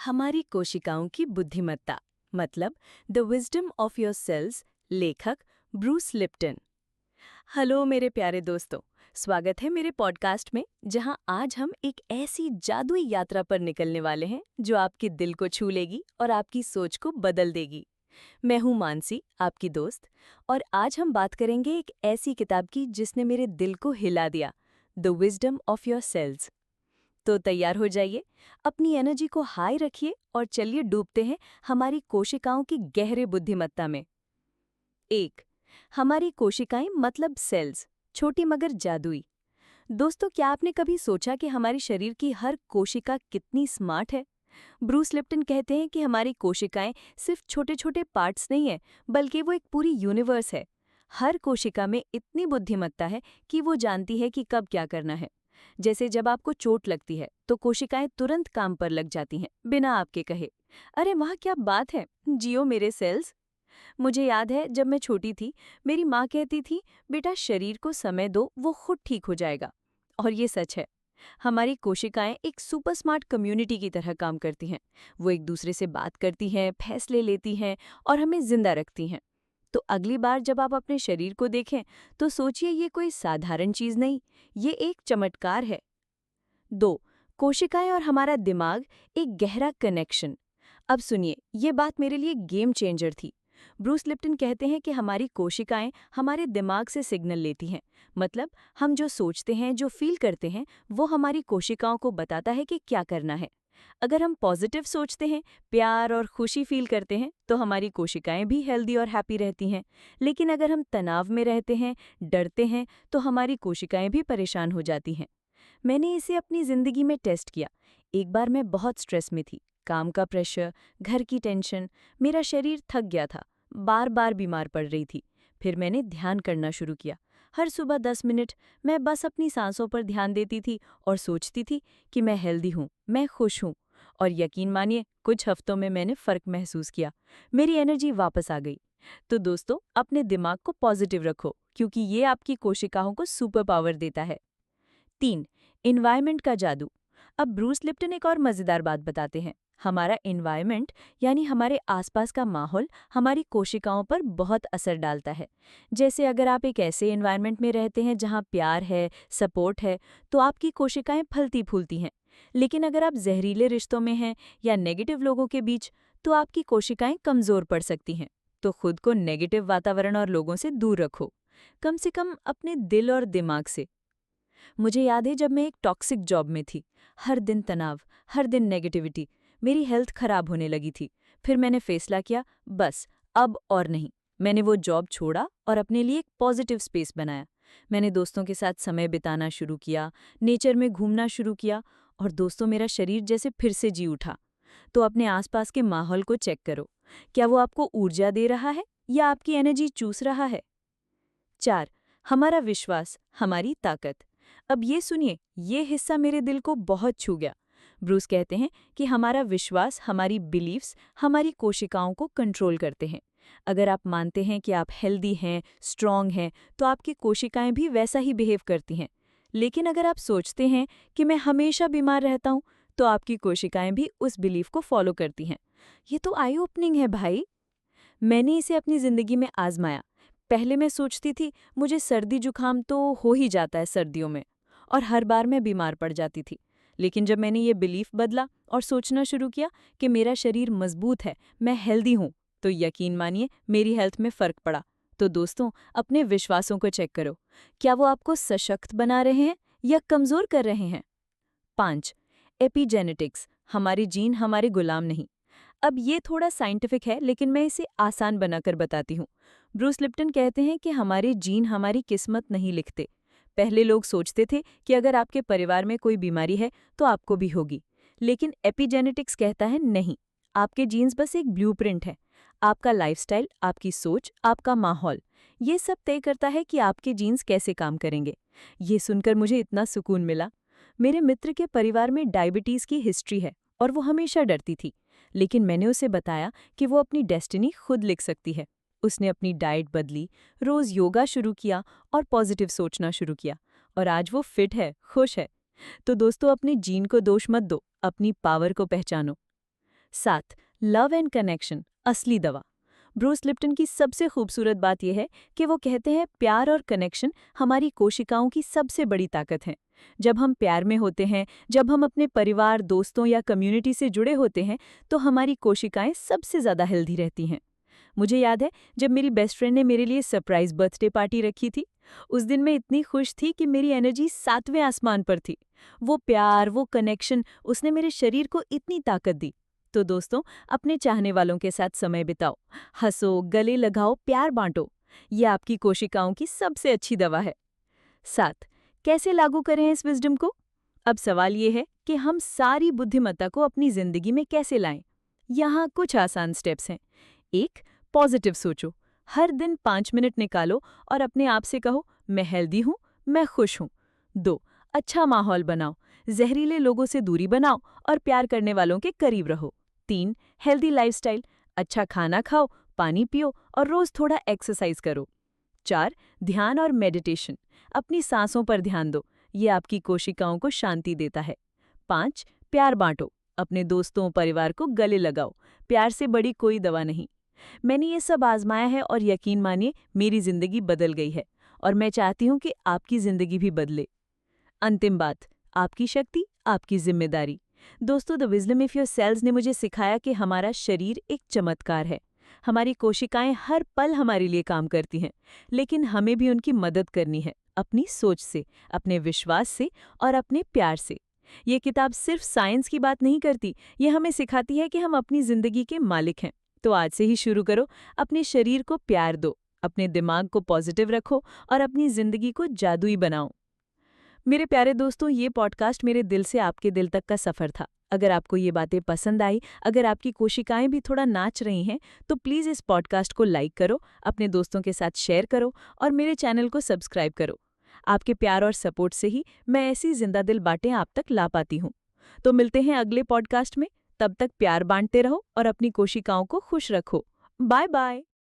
हमारी कोशिकाओं की बुद्धिमत्ता मतलब the wisdom of your cells. लेखक ब्रूस लिप्टन। हेलो मेरे प्यारे दोस्तों, स्वागत है मेरे पॉडकास्ट में जहां आज हम एक ऐसी जादुई यात्रा पर निकलने वाले हैं जो आपके दिल को छू लेगी और आपकी सोच को बदल देगी। मैं हूं मानसी, आपकी दोस्त, और आज हम बात करेंगे एक ऐसी किताब की जिसने मेरे दिल को हिला दिया, the wisdom of your cells. तो तैयार हो जाइए, अपनी एनर्जी को हाई रखिए और चलिए डूबते हैं हमारी कोशिकाओं की गहरे बुद्धिमत्ता में। 1. हमारी कोशिकाएं मतलब सेल्स, छोटी मगर जादुई। दोस्तों, क्या आपने कभी सोचा कि हमारे शरीर की हर कोशिका कितनी स्मार्ट है? ब्रूस लिप्टन कहते हैं कि हमारी कोशिकाएं सिर्फ छोटे छोटे पार्ट्स नहीं हैं, बल्कि वो एक पूरी यूनिवर्स है। हर कोशिका में इतनी बुद्धिमत्ता है कि वो जानती है कि कब क्या करना है। जैसे जब आपको चोट लगती है तो कोशिकाएं तुरंत काम पर लग जाती हैं बिना आपके कहे। अरे वाह, क्या बात है, जियो मेरे सेल्स। मुझे याद है जब मैं छोटी थी, मेरी माँ कहती थी, बेटा शरीर को समय दो, वो खुद ठीक हो जाएगा। और ये सच है। हमारी कोशिकाएं एक सुपर स्मार्ट कम्युनिटी की तरह काम करती हैं। वो एक दूसरे से बात करती हैं, फैसले लेती हैं और हमें जिंदा रखती हैं। तो अगली बार जब आप अपने शरीर को देखें तो सोचिए, ये कोई साधारण चीज नहीं, ये एक चमत्कार है। 2. कोशिकाएं और हमारा दिमाग, एक गहरा कनेक्शन। अब सुनिए, ये बात मेरे लिए गेम चेंजर थी। ब्रूस लिप्टन कहते हैं कि हमारी कोशिकाएं हमारे दिमाग से सिग्नल लेती हैं। मतलब हम जो सोचते हैं, जो फील करते हैं, वो हमारी कोशिकाओं को बताता है कि क्या करना है। अगर हम पॉजिटिव सोचते हैं, प्यार और खुशी फील करते हैं, तो हमारी कोशिकाएं भी हेल्दी और हैप्पी रहती हैं। लेकिन अगर हम तनाव में रहते हैं, डरते हैं, तो हमारी कोशिकाएं भी परेशान हो जाती हैं। मैंने इसे अपनी जिंदगी में टेस्ट किया। एक बार मैं बहुत स्ट्रेस में थी, काम का प्रेशर, घर की टेंशन, मेरा शरीर थक गया था, बार बार बीमार पड़ रही थी। फिर मैंने ध्यान करना शुरू किया। हर सुबह 10 मिनट मैं बस अपनी सांसों पर ध्यान देती थी और सोचती थी कि मैं हेल्दी हूँ, मैं खुश हूँ। और यकीन मानिए, कुछ हफ्तों में मैंने फ़र्क महसूस किया। मेरी एनर्जी वापस आ गई। तो दोस्तों, अपने दिमाग को पॉजिटिव रखो, क्योंकि ये आपकी कोशिकाओं को सुपर पावर देता है। 3. इन्वायरमेंट का जादू। अब ब्रूस लिप्टन एक और मजेदार बात बताते हैं। हमारा इन्वायरमेंट यानी हमारे आसपास का माहौल हमारी कोशिकाओं पर बहुत असर डालता है। जैसे अगर आप एक ऐसे इन्वायरमेंट में रहते हैं जहां प्यार है, सपोर्ट है, तो आपकी कोशिकाएं फलती फूलती हैं। लेकिन अगर आप जहरीले रिश्तों में हैं या नेगेटिव लोगों के बीच, तो आपकी कोशिकाएं कमजोर पड़ सकती हैं। तो खुद को नेगेटिव वातावरण और लोगों से दूर रखो, कम से कम अपने दिल और दिमाग से। मुझे याद है जब मैं एक टॉक्सिक जॉब में थी, हर दिन तनाव, हर दिन नेगेटिविटी, मेरी हेल्थ खराब होने लगी थी। फिर मैंने फैसला किया, बस अब और नहीं। मैंने वो जॉब छोड़ा और अपने लिए एक पॉजिटिव स्पेस बनाया। मैंने दोस्तों के साथ समय बिताना शुरू किया, नेचर में घूमना शुरू किया, और दोस्तों, मेरा शरीर जैसे फिर से जी उठा। तो अपने आसपास के माहौल को चेक करो, क्या वो आपको ऊर्जा दे रहा है या आपकी एनर्जी चूस रहा है? 4. हमारा विश्वास, हमारी ताकत। अब ये सुनिए, ये हिस्सा मेरे दिल को बहुत छू गया। ब्रूस कहते हैं कि हमारा विश्वास, हमारी बिलीफ्स, हमारी कोशिकाओं को कंट्रोल करते हैं। अगर आप मानते हैं कि आप हेल्दी हैं, स्ट्रांग हैं, तो आपकी कोशिकाएं भी वैसा ही बिहेव करती हैं। लेकिन अगर आप सोचते हैं कि मैं हमेशा बीमार रहता हूं, तो आपकी कोशिकाएं भी उस बिलीफ को फॉलो करती हैं। ये तो आई ओपनिंग है भाई। मैंने इसे अपनी जिंदगी में आजमाया। पहले मैं सोचती थी, मुझे सर्दी जुकाम तो हो ही जाता है सर्दियों में, और हर बार मैं बीमार पड़ जाती थी। लेकिन जब मैंने ये बिलीफ बदला और सोचना शुरू किया कि मेरा शरीर मजबूत है, मैं हेल्दी हूँ, तो यकीन मानिए मेरी हेल्थ में फ़र्क पड़ा। तो दोस्तों, अपने विश्वासों को चेक करो, क्या वो आपको सशक्त बना रहे हैं या कमज़ोर कर रहे हैं? 5. एपिजेनेटिक्स, हमारे जीन हमारे गुलाम नहीं। अब ये थोड़ा साइंटिफिक है, लेकिन मैं इसे आसान बनाकर बताती हूँ। ब्रूस लिप्टन कहते हैं कि हमारे जीन हमारी किस्मत नहीं लिखते। पहले लोग सोचते थे कि अगर आपके परिवार में कोई बीमारी है तो आपको भी होगी। लेकिन एपिजेनेटिक्स कहता है नहीं, आपके जीन्स बस एक ब्लूप्रिंट है। आपका लाइफस्टाइल, आपकी सोच, आपका माहौल, ये सब तय करता है कि आपके जीन्स कैसे काम करेंगे। ये सुनकर मुझे इतना सुकून मिला। मेरे मित्र के परिवार में डायबिटीज़ की हिस्ट्री है और वो हमेशा डरती थी। लेकिन मैंने उसे बताया कि वो अपनी डेस्टिनी खुद लिख सकती है। उसने अपनी डाइट बदली, रोज योगा शुरू किया और पॉजिटिव सोचना शुरू किया, और आज वो फिट है, खुश है। तो दोस्तों, अपने जीन को दोष मत दो, अपनी पावर को पहचानो। 7. लव एंड कनेक्शन, असली दवा। ब्रूस लिप्टन की सबसे खूबसूरत बात यह है कि वो कहते हैं प्यार और कनेक्शन हमारी कोशिकाओं की सबसे बड़ी ताकत है। जब हम प्यार में होते हैं, जब हम अपने परिवार, दोस्तों या कम्युनिटी से जुड़े होते हैं, तो हमारी कोशिकाएं सबसे ज़्यादा हेल्दी रहती हैं। मुझे याद है जब मेरी बेस्ट फ्रेंड ने मेरे लिए सरप्राइज बर्थडे पार्टी रखी थी। उस दिन मैं इतनी खुश थी कि मेरी एनर्जी 7वें आसमान पर थी। वो प्यार, वो कनेक्शन, उसने मेरे शरीर को इतनी ताकत दी। तो दोस्तों, अपने चाहने वालों के साथ समय बिताओ, हंसो, गले लगाओ, प्यार बांटो। ये आपकी कोशिकाओं की सबसे अच्छी दवा है। 7. कैसे लागू करें इस विजडम को? अब सवाल ये है कि हम सारी बुद्धिमत्ता को अपनी जिंदगी में कैसे लाएं। यहाँ कुछ आसान स्टेप्स हैं। 1. पॉजिटिव सोचो। हर दिन 5 मिनट निकालो और अपने आप से कहो, मैं हेल्दी हूँ, मैं खुश हूँ। 2. अच्छा माहौल बनाओ। जहरीले लोगों से दूरी बनाओ और प्यार करने वालों के करीब रहो। 3. Healthy lifestyle. अच्छा खाना खाओ, पानी पियो और रोज थोड़ा एक्सरसाइज करो। 4. ध्यान और मेडिटेशन। अपनी सांसों पर ध्यान दो, ये आपकी कोशिकाओं को शांति देता है। 5. प्यार बांटो। अपने दोस्तों, परिवार को गले लगाओ। प्यार से बड़ी कोई दवा नहीं। मैंने ये सब आजमाया है और यकीन मानिए मेरी जिंदगी बदल गई है और मैं चाहती हूँ कि आपकी जिंदगी भी बदले। अंतिम बात, आपकी शक्ति, आपकी जिम्मेदारी। दोस्तों, the wisdom of your cells ने मुझे सिखाया कि हमारा शरीर एक चमत्कार है। हमारी कोशिकाएं हर पल हमारे लिए काम करती हैं, लेकिन हमें भी उनकी मदद करनी है, अपनी सोच से, अपने विश्वास से और अपने प्यार से। ये किताब सिर्फ साइंस की बात नहीं करती, ये हमें सिखाती है कि हम अपनी जिंदगी के मालिक हैं। तो आज से ही शुरू करो, अपने शरीर को प्यार दो, अपने दिमाग को पॉजिटिव रखो और अपनी जिंदगी को जादुई बनाओ। मेरे प्यारे दोस्तों, ये पॉडकास्ट मेरे दिल से आपके दिल तक का सफ़र था। अगर आपको ये बातें पसंद आई, अगर आपकी कोशिकाएं भी थोड़ा नाच रही हैं, तो प्लीज़ इस पॉडकास्ट को लाइक करो, अपने दोस्तों के साथ शेयर करो और मेरे चैनल को सब्सक्राइब करो। आपके प्यार और सपोर्ट से ही मैं ऐसी जिंदा दिल बातें आप तक ला पाती हूँ। तो मिलते हैं अगले पॉडकास्ट में। तब तक प्यार बांटते रहो और अपनी कोशिकाओं को खुश रखो। Bye bye.